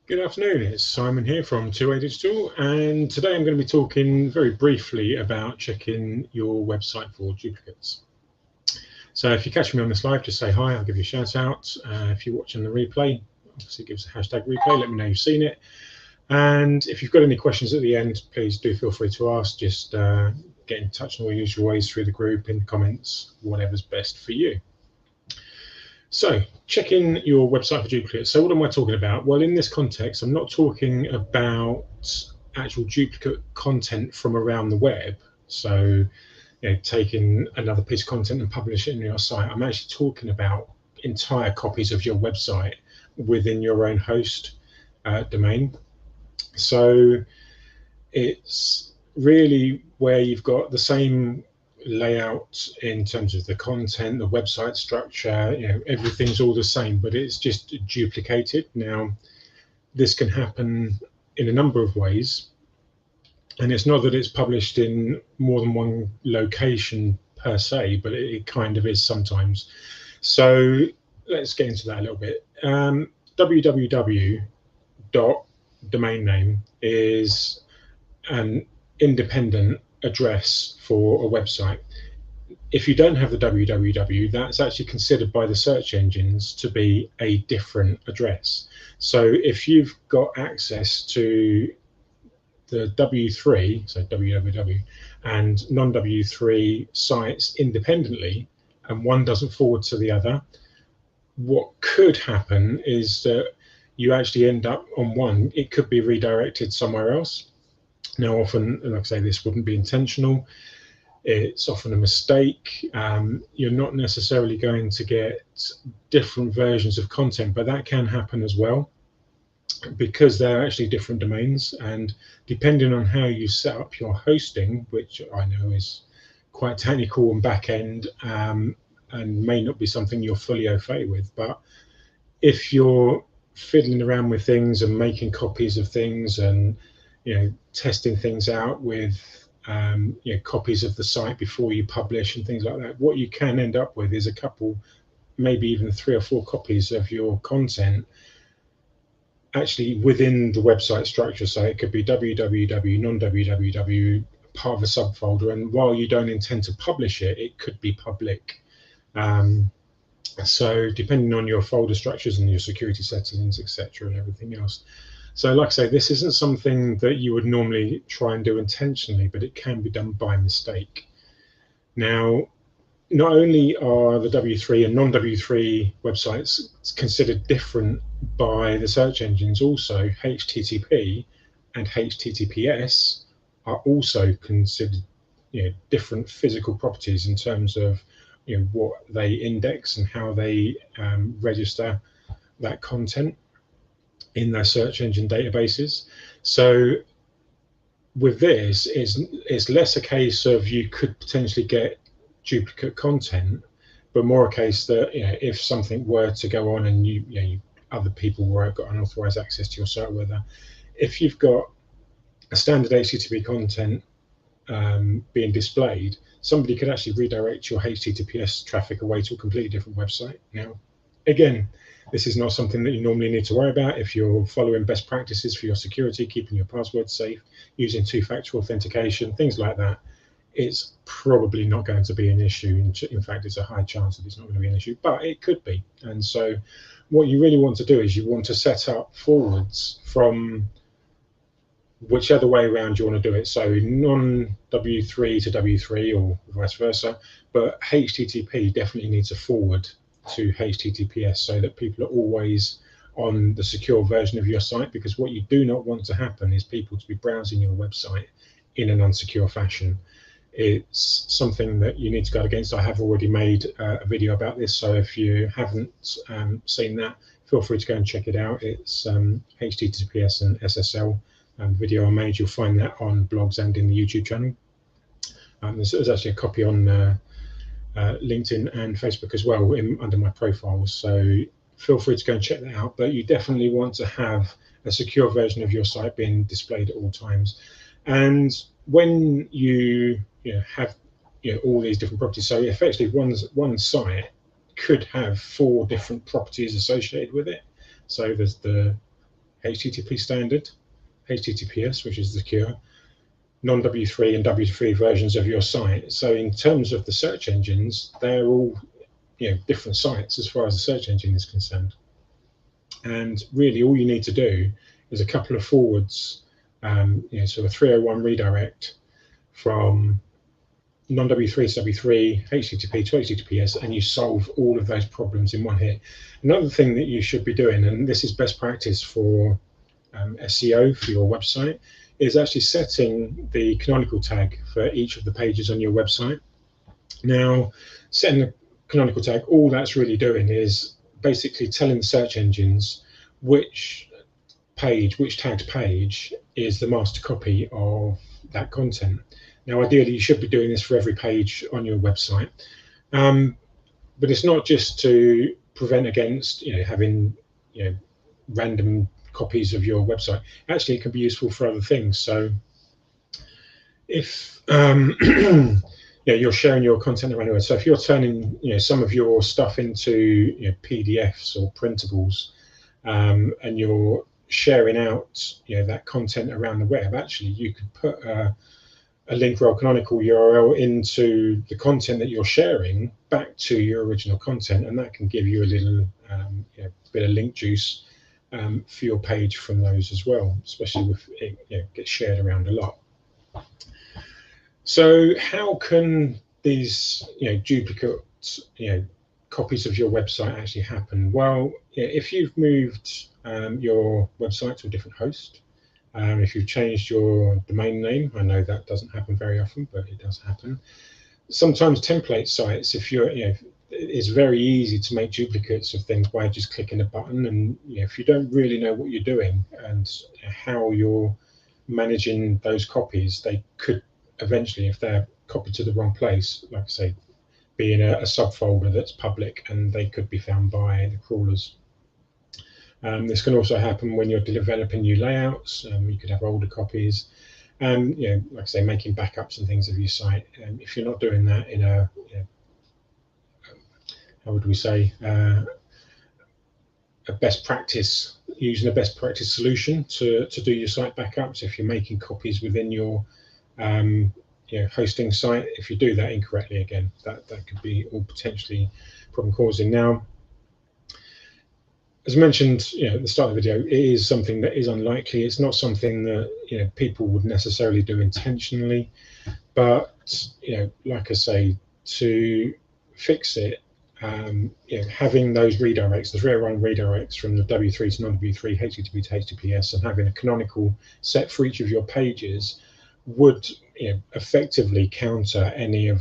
Good afternoon, it's Simon here from 2A Digital, and today I'm going to be talking very briefly about checking your website for duplicates. So if you catch me on this live, just say hi, I'll give you a shout out. If you're watching the replay, obviously give us a hashtag replay, let me know you've seen it. And if you've got any questions at the end, please do feel free to ask. Just get in touch in all usual ways through the group, in the comments, whatever's best for you. So, checking your website for duplicates. So what am I talking about? Well, in this context, I'm not talking about actual duplicate content from around the web. So, taking another piece of content and publishing it on your site. I'm actually talking about entire copies of your website within your own host domain. So, it's really where you've got the same layout in terms of the content, the website structure, everything's all the same, but it's just duplicated. Now, this can happen in a number of ways, and it's not that it's published in more than one location per se, but it kind of is sometimes. So let's get into that a little bit. www dot domain name is an independent address for a website. If you don't have the www, that's actually considered by the search engines to be a different address. So if you've got access to the W3, so www, and non-W3 sites independently, and one doesn't forward to the other, what could happen is that you actually end up on one. It could be redirected somewhere else. Now, often, like I say, this wouldn't be intentional. It's often a mistake. You're not necessarily going to get different versions of content, but that can happen as well because they're actually different domains. And depending on how you set up your hosting, which I know is quite technical and back end and may not be something you're fully au fait with, but if you're fiddling around with things and making copies of things and testing things out with copies of the site before you publish and things like that, what you can end up with is a couple, maybe even 3 or 4 copies of your content actually within the website structure. So it could be www, non-www, part of a subfolder, and while you don't intend to publish it, it could be public. So depending on your folder structures and your security settings, etc., and everything else. So like I say, this isn't something that you would normally try and do intentionally, but it can be done by mistake. Now, not only are the W3 and non-W3 websites considered different by the search engines, also HTTP and HTTPS are also considered different physical properties in terms of what they index and how they register that content in their search engine databases. So with this, it's less a case of you could potentially get duplicate content, but more a case that if something were to go on and other people were got unauthorized access to your site, whether if you've got a standard HTTP content being displayed, somebody could actually redirect your HTTPS traffic away to a completely different website. Now, again, this is not something that you normally need to worry about if you're following best practices for your security, keeping your passwords safe, using two-factor authentication, things like that. It's probably not going to be an issue. In fact, it's a high chance that it's not going to be an issue, but it could be. And so what you really want to do is you want to set up forwards from whichever way around you want to do it. So non-W3 to W3 or vice versa, but HTTP definitely needs a forward to HTTPS so that people are always on the secure version of your site, because what you do not want to happen is people to be browsing your website in an unsecure fashion. It's something that you need to guard against. I have already made a video about this, so if you haven't seen that, feel free to go and check it out. It's HTTPS and SSL video I made. You'll find that on blogs and in the YouTube channel. There's actually a copy on LinkedIn and Facebook as well under my profiles, so feel free to go and check that out. But you definitely want to have a secure version of your site being displayed at all times. And when you have all these different properties, so effectively one site could have 4 different properties associated with it. So there's the HTTP standard, HTTPS, which is secure, non-W3 and W3 versions of your site. So in terms of the search engines, they're all different sites as far as the search engine is concerned. And really all you need to do is a couple of forwards, so a 301 redirect from non-W3 to W3, HTTP to HTTPS, and you solve all of those problems in one hit. Another thing that you should be doing, and this is best practice for SEO for your website, is actually setting the canonical tag for each of the pages on your website. Now, setting the canonical tag, all that's really doing is basically telling the search engines which tagged page is the master copy of that content. Now, ideally, you should be doing this for every page on your website, but it's not just to prevent against having random copies of your website. Actually, it can be useful for other things. So if you're sharing your content around the web, so if you're turning some of your stuff into PDFs or printables, and you're sharing out that content around the web, actually you could put a link rel canonical URL into the content that you're sharing back to your original content, and that can give you a little bit of link juice for your page from those as well, especially if it gets shared around a lot. So how can these duplicate copies of your website actually happen? Well, if you've moved your website to a different host, if you've changed your domain name, I know that doesn't happen very often, but it does happen. Sometimes template sites, if you're it's very easy to make duplicates of things by just clicking a button, and if you don't really know what you're doing and how you're managing those copies, they could eventually, if they're copied to the wrong place, like I say, be in a subfolder that's public, and they could be found by the crawlers. This can also happen when you're developing new layouts. You could have older copies, and like I say, making backups and things of your site. If you're not doing that in a how would we say, a best practice, using a best practice solution to do your site backups, if you're making copies within your hosting site, if you do that incorrectly, again, that could be all potentially problem causing. Now, as mentioned at the start of the video, it is something that is unlikely. It's not something that people would necessarily do intentionally, but like I say, to fix it, having those redirects, the 301 redirects from the W3 to non-W3, HTTP to HTTPS, and having a canonical set for each of your pages would effectively counter any of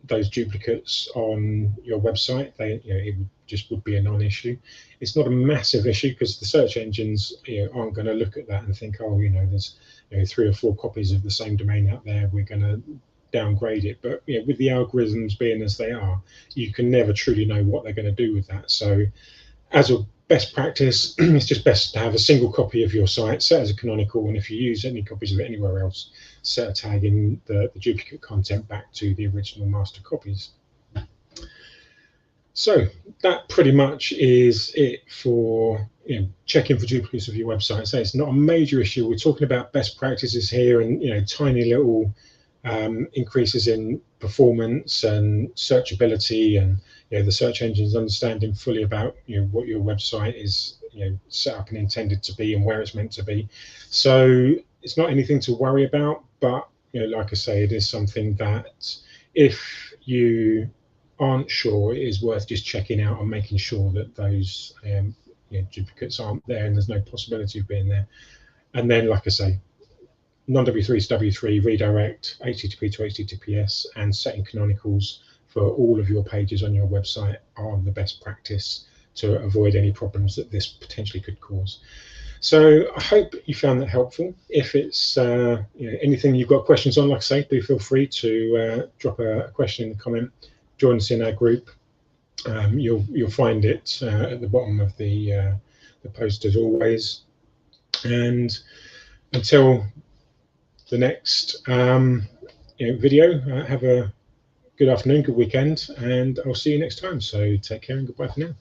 those duplicates on your website. It just would be a non-issue. It's not a massive issue because the search engines aren't going to look at that and think, oh, there's 3 or 4 copies of the same domain out there, we're going to downgrade it. But with the algorithms being as they are, you can never truly know what they're going to do with that. So as a best practice, it's just best to have a single copy of your site set as a canonical, and if you use any copies of it anywhere else, set a tag in the duplicate content back to the original master copies. So that pretty much is it for checking for duplicates of your website. So it's not a major issue. We're talking about best practices here, and tiny little increases in performance and searchability, and the search engines understanding fully about what your website is set up and intended to be and where it's meant to be. So it's not anything to worry about, but like I say, it is something that if you aren't sure, it is worth just checking out and making sure that those duplicates aren't there and there's no possibility of being there. And then, like I say, non-W3 to W3 redirect, HTTP to HTTPS, and setting canonicals for all of your pages on your website are the best practice to avoid any problems that this potentially could cause. So I hope you found that helpful. If it's anything you've got questions on, like I say, do feel free to drop a question in the comment. Join us in our group. You'll find it at the bottom of the post as always. And until the next video, have a good afternoon, good weekend, and I'll see you next time. So take care and goodbye for now.